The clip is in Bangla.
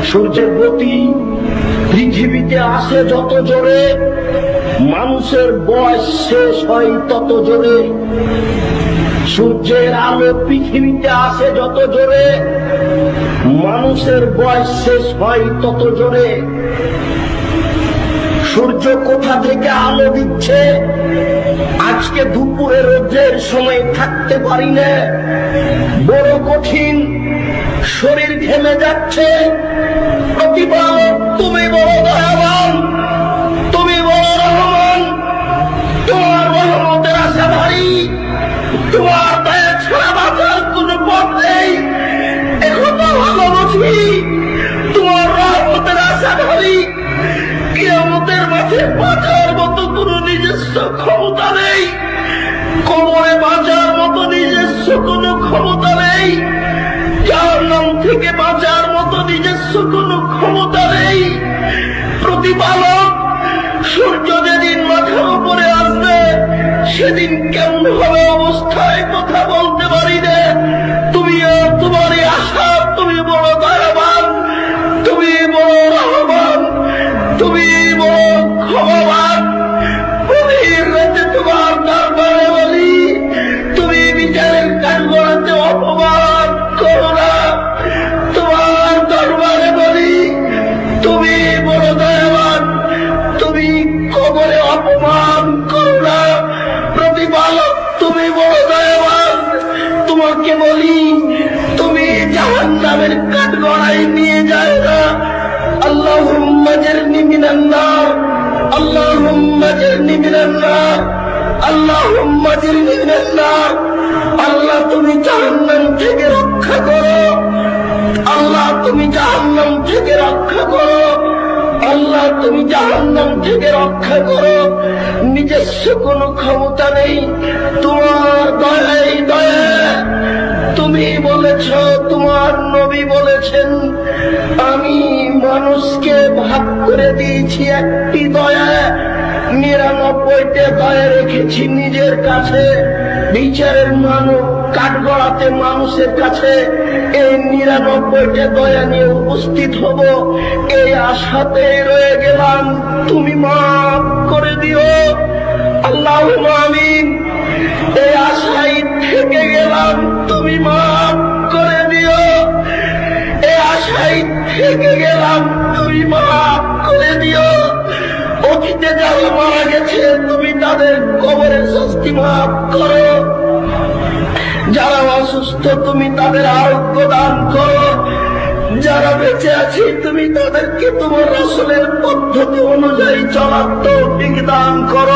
সূর্যের গতি পৃথিবীতে আসে যত জোরে, মানুষের বয়স শেষ হয় তত জোরে। সূর্যের আলো পৃথিবীতে আসে যত জোরে, মানুষের বয়স শেষ হয় তত জোরে। সূর্য কোথা থেকে আলো দিচ্ছে? আজকে দুপুরে রোদের সময় থাকতে পারি না, বড় কঠিন, শরীর ঘেমে যাচ্ছে। প্রতিবার তুমি বড় দয়াবান, তুমি বড় রহমান, তোমার রহমতের আশা ভারী, তোমার দয়া ছাড়া বাঁচার কোন পথ নেই। এখন তো ভালোবাসি, তোমার রহমতের আশা ভারী। কিয়ামতের মাঠে বাঁচার মতো কোন নিজস্ব ক্ষমতা নেই, কবরে বাঁচার মতো নিজস্ব কোন ক্ষমতা নেই, জাহান্নাম থেকে বাঁচার মতো নিজস্ব কোন ক্ষমতা নেই। প্রতিপালক, সূর্য যেদিন মাথার উপরে আসবে সেদিন কেমন হবে অবস্থায় কথা বলতে পারি না। তুমি তোমারই আশা, তুমি বড় দয়াবান, তুমি বড় রহমান, তুমি বড় ক্ষমাবান। প্রতিদিন রাতে তোমার দরবারে বলি, তুমি বিচারের কাজ করাতে অপমান করো না। তোমার দরবারে বলি, তুমি বড় দয়াবান, তুমি কবরে অপমান করো না। প্রতিপালক, তুমি বড় দয়াবান, তোমাকে বলি, তুমি জাহান্নামের কাঠগড়ায় নিয়ে যায় না। আল্লাহুম্মা জারনি মিনান নার, আল্লাহুম্মা জারনি মিনান নার, আল্লাহুম্মা জারনি মিনান নার। আল্লাহ, তুমি জাহান্নাম থেকে রক্ষা করো। আল্লাহ, তুমি জাহান্নাম থেকে রক্ষা করো। আল্লাহ, তুমি জাহান্নাম থেকে রক্ষা করো। নিজস্ব কোনো ক্ষমতা নেই, তোমার দয়াই দয়া। তুমি বলেছ, তোমার নবী বলেছেন, আমি মানুষকে ভাগ করে দিয়েছি একটি দয়া, ৯৯টা দয়া রেখেছি নিজের কাছে। বিচারের মানুষ কাঠগড়াতে মানুষের কাছে এই ৯৯টা দয়া নিয়ে উপস্থিত হব, এই আশাতে রয়ে গেলাম। তুমি মাফ করে দিও, আল্লাহুম্মা আমিন। এই আশায় থেকে গেলাম, তুমি মাফ করে দিও। এই আশায় থেকে গেলাম, তুমি মাফ করে দিও। অতীতে যারা মারা গেছে, তুমি তাদের কবরের শাস্তি মাফ করো। যারা অসুস্থ, তুমি তাদের আরোগ্য দান করো। যারা বেঁচে আছে, তুমি তাদেরকে তোমার রাসূলের পদ্ধতি অনুযায়ী চলার তৌফিক দান করো।